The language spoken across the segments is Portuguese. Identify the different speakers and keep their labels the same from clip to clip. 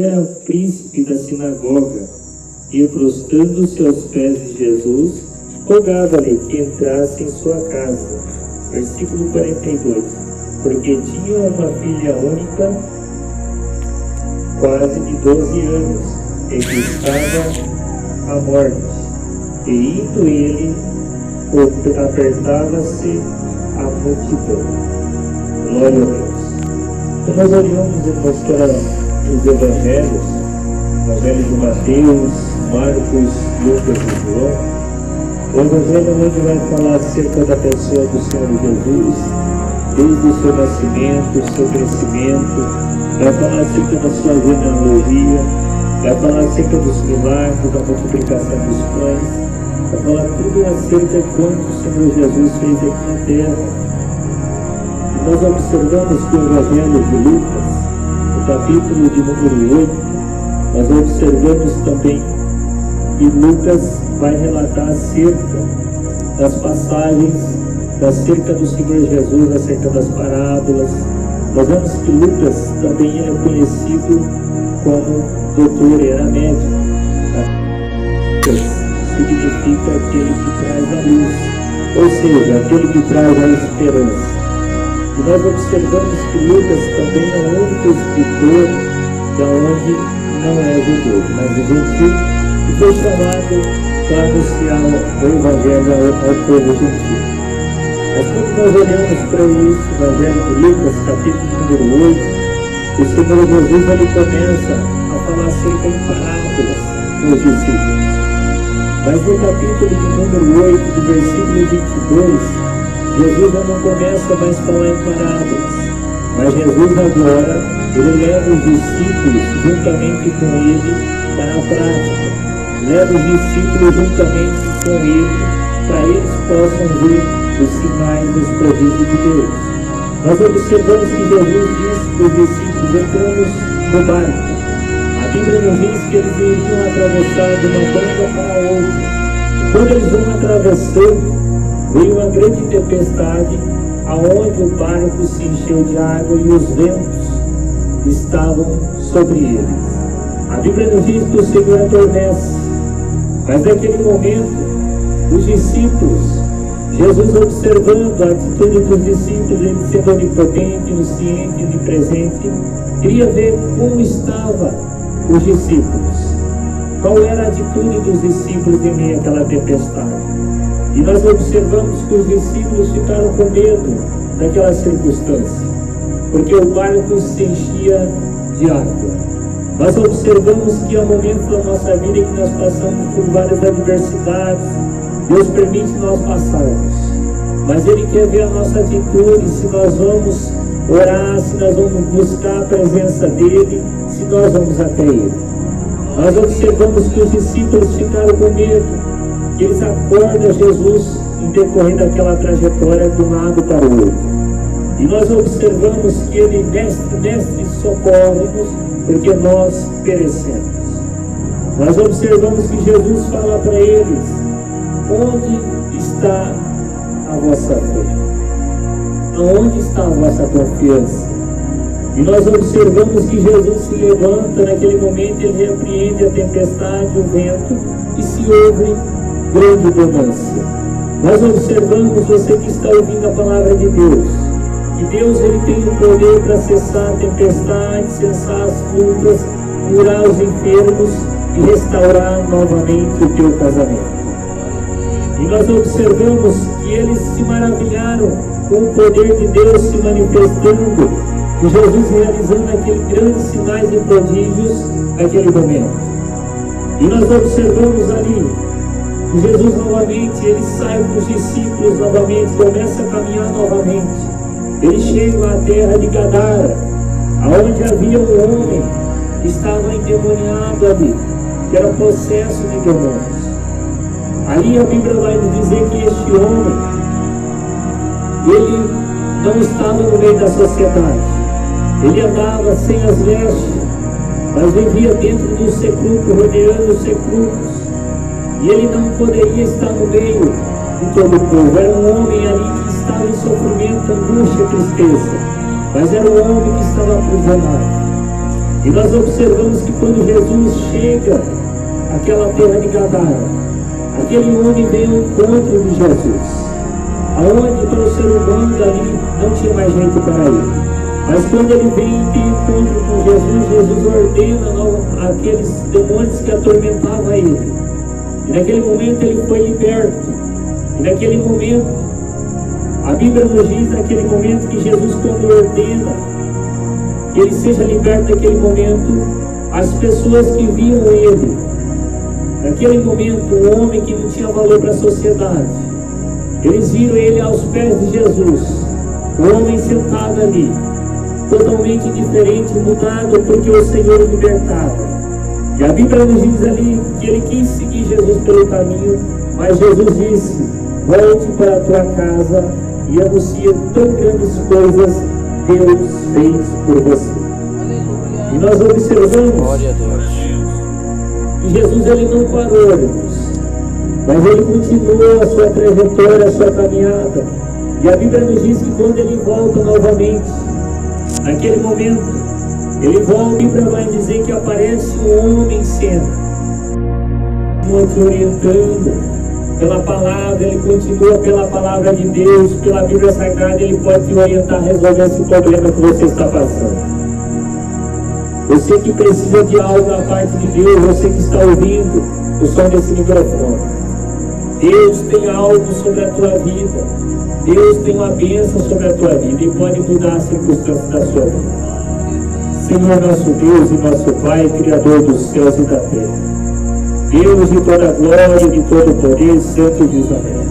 Speaker 1: Era o príncipe da sinagoga, e prostrando-se aos pés de Jesus, rogava-lhe que entrasse em sua casa. Versículo 42. Porque tinha uma filha única, quase de 12 anos, e que estava à morte. E indo ele, apertava-se a multidão. Glória a Deus. Então nós olhamos, irmãos, para os evangelhos, evangelho de Mateus, Marcos, Lucas e João. O evangelho hoje vai falar acerca da pessoa do Senhor Jesus, desde o seu nascimento, o seu crescimento, vai falar acerca da sua genealogia, vai falar acerca dos milagres, da multiplicação dos pães, vai falar tudo acerca de quanto o Senhor Jesus fez aqui na terra. E nós observamos que o evangelho de Lucas, capítulo de número 8, nós observamos também que Lucas vai relatar acerca das passagens, acerca do Senhor Jesus, acerca das parábolas. Nós vemos que Lucas também é conhecido como doutor, era médico. Significa aquele que traz a luz, ou seja, aquele que traz a esperança. E nós observamos que Lucas também é o único escritor de onde não é judeu, mas é gentil, e foi chamado para anunciar o Evangelho ao povo gentil. Mas quando nós olhamos para isso, o Evangelho de Lucas, capítulo número 8, o Senhor Jesus ele começa a falar acerca de parábolas com os discípulos. Mas no capítulo de número 8, do versículo 22, Jesus já não começa mais a falar em parábolas, mas Jesus agora, ele leva os discípulos juntamente com ele para a prática, leva os discípulos juntamente com ele, para eles possam ver os sinais dos prodígios de Deus. Nós observamos que Jesus disse para os discípulos: entramos no barco. A Bíblia nos diz que eles iriam atravessar de uma banda para a outra. E quando eles vão atravessando, veio uma grande tempestade, aonde o barco se encheu de água e os ventos estavam sobre eles. A Bíblia nos diz que o Senhor adormece, mas naquele momento, os discípulos, Jesus observando a atitude dos discípulos, ele sendo onipotente, onisciente, onipresente, queria ver como estavam os discípulos, qual era a atitude dos discípulos em meio àquela tempestade. E nós observamos que os discípulos ficaram com medo daquela circunstância, porque o barco se enchia de água. Nós observamos que há momentos da nossa vida em que nós passamos por várias adversidades, Deus permite nós passarmos, mas Ele quer ver a nossa atitude, se nós vamos orar, se nós vamos buscar a presença dEle, se nós vamos até Ele. Nós observamos que os discípulos ficaram com medo, que eles acordam Jesus em decorrer daquela trajetória de um lado para o outro. E nós observamos que ele, mestre, socorre-nos, porque nós perecemos. Nós observamos que Jesus fala para eles: onde está a vossa fé? Aonde está a vossa confiança? E nós observamos que Jesus se levanta, naquele momento ele repreende a tempestade, o vento, e se ouve grande bonança. Nós observamos, você que está ouvindo a palavra de Deus, que Deus ele tem o poder para cessar a tempestade, cessar as lutas, curar os enfermos e restaurar novamente o teu casamento. E nós observamos que eles se maravilharam com o poder de Deus se manifestando e Jesus realizando aqueles grandes sinais e prodígios naquele momento. E nós observamos ali Jesus novamente, ele sai com os discípulos novamente, começa a caminhar novamente. Ele chega à terra de Gadara, aonde havia um homem que estava endemoniado ali, que era possesso de demônios. Ali a Bíblia vai nos dizer que este homem, ele não estava no meio da sociedade, ele andava sem as vestes, mas vivia dentro do sepulcro, rodeando os sepulcros. E ele não poderia estar no meio de todo o povo. Era um homem ali que estava em sofrimento, angústia, tristeza. Mas era um homem que estava aprisionado. E nós observamos que quando Jesus chega àquela terra de Gadara, aquele homem vem ao encontro de Jesus, aonde para o ser humano dali não tinha mais jeito para ele. Mas quando ele vem de encontro com Jesus, Jesus ordena aqueles demônios que atormentavam ele. E naquele momento ele foi liberto. E naquele momento, a Bíblia nos diz naquele momento que Jesus, quando ordena que ele seja liberto naquele momento, as pessoas que viam ele, naquele momento, um homem que não tinha valor para a sociedade, eles viram ele aos pés de Jesus, o homem sentado ali, totalmente diferente, mudado, porque o Senhor o libertava. E a Bíblia nos diz ali que ele quis seguir Jesus pelo caminho, mas Jesus disse: volte para a tua casa e anuncia tão grandes coisas Deus fez por você. Aleluia. E nós observamos
Speaker 2: glória a Deus,
Speaker 1: que Jesus ele não parou, irmãos, mas ele continuou a sua trajetória, a sua caminhada. E a Bíblia nos diz que quando ele volta novamente, naquele momento, ele volta, a Bíblia vai dizer que aparece um homem em cena, te orientando pela palavra. Ele continua pela palavra de Deus, pela Bíblia Sagrada, ele pode te orientar a resolver esse problema que você está passando. Você que precisa de algo da parte de Deus, você que está ouvindo o som desse microfone, Deus tem algo sobre a tua vida, Deus tem uma bênção sobre a tua vida e pode mudar as circunstâncias da sua vida. Senhor nosso Deus e nosso Pai, Criador dos céus e da terra, Deus de toda a glória e de todo o poder, Santo de Israel,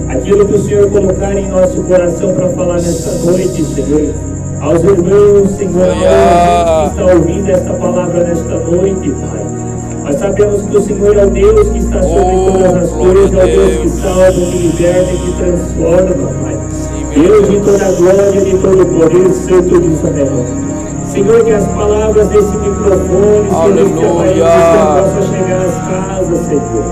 Speaker 1: aquilo que o Senhor colocar em nosso coração para falar nesta noite, Senhor, aos irmãos, Senhor, a gente que está ouvindo esta palavra nesta noite, Pai, nós sabemos que o Senhor é o Deus que está sobre todas as coisas, é o Deus que salva, que liberta e que transforma, Pai. Deus de toda a glória e de todo o poder, Santo de Israel. Senhor, que as palavras desse microfone, Senhor, que possam chegar às casas, Senhor.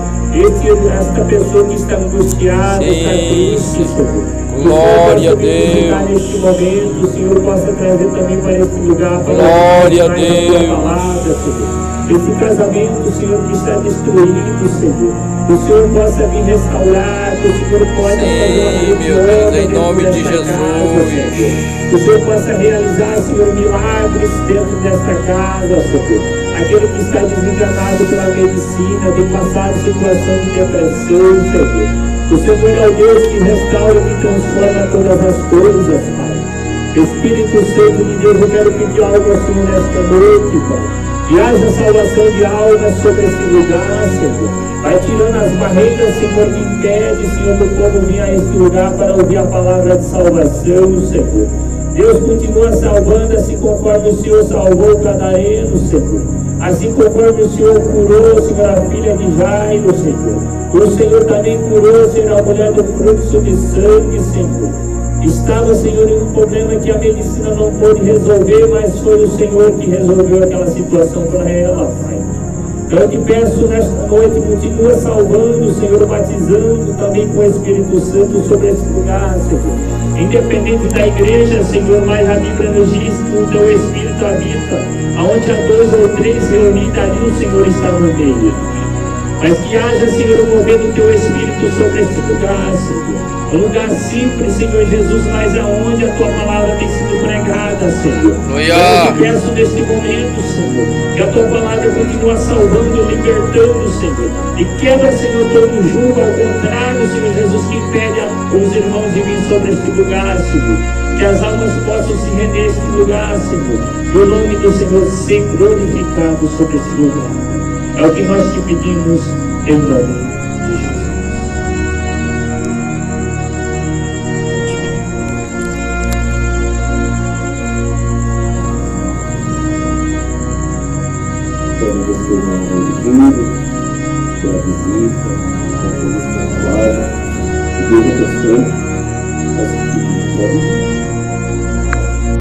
Speaker 1: Esta pessoa que está angustiada, está triste, Senhor.
Speaker 2: Glória a Deus.
Speaker 1: Neste momento, o Senhor possa trazer também para este lugar, para
Speaker 2: glória a
Speaker 1: tua
Speaker 2: Deus.
Speaker 1: palavra, Senhor. Esse casamento, Senhor, que está destruído, Senhor, que o Senhor possa vir restaurar, que o Senhor possa fazer uma
Speaker 2: meu Deus, em nome de Jesus.
Speaker 1: Casa, que o Senhor possa realizar, Senhor, milagres dentro desta casa, Senhor. Aquele que está desenganado pela medicina, tem passado situação de depressão, Senhor. O Senhor é o Deus que restaura e transforma todas as coisas, Pai. Espírito Santo de Deus, eu quero pedir algo ao Senhor nesta noite, Pai. Que haja salvação de almas sobre esse lugar, Senhor. Vai tirando as barreiras, Senhor, que impede, Senhor, do povo vir a esse lugar para ouvir a palavra de salvação, Senhor. Deus continua salvando, assim conforme o Senhor salvou o gadareno, Senhor. Assim conforme o Senhor curou, Senhor, a filha de Jairo, Senhor. O Senhor também curou, Senhor, a mulher do fluxo de sangue, Senhor. Estava, Senhor, em um problema que a medicina não pôde resolver, mas foi o Senhor que resolveu aquela situação para ela, Pai. Então eu te peço nesta noite, continua salvando, Senhor, batizando também com o Espírito Santo sobre esse lugar, Senhor. Independente da igreja, Senhor, mas a Bíblia nos diz que o teu Espírito habita, aonde há 2 ou 3 reunidos, ali o Senhor está no meio. Mas que haja, Senhor, o mover do teu Espírito sobre esse lugar, Senhor. Um lugar simples, Senhor Jesus, mas aonde a tua palavra tem sido pregada, Senhor. Eu te peço neste momento, Senhor, que a tua palavra continua salvando, libertando, Senhor. E quebra, Senhor, todo jugo, ao contrário, Senhor Jesus, que impede os irmãos de vir sobre este lugar, Senhor. Que as almas possam se render a este lugar, Senhor. E o nome do Senhor ser glorificado sobre este lugar. É o que nós te pedimos em nome de Jesus. Quero você não ouvido, pela visita, pela palavra, que Deus abençoe, nós pedimos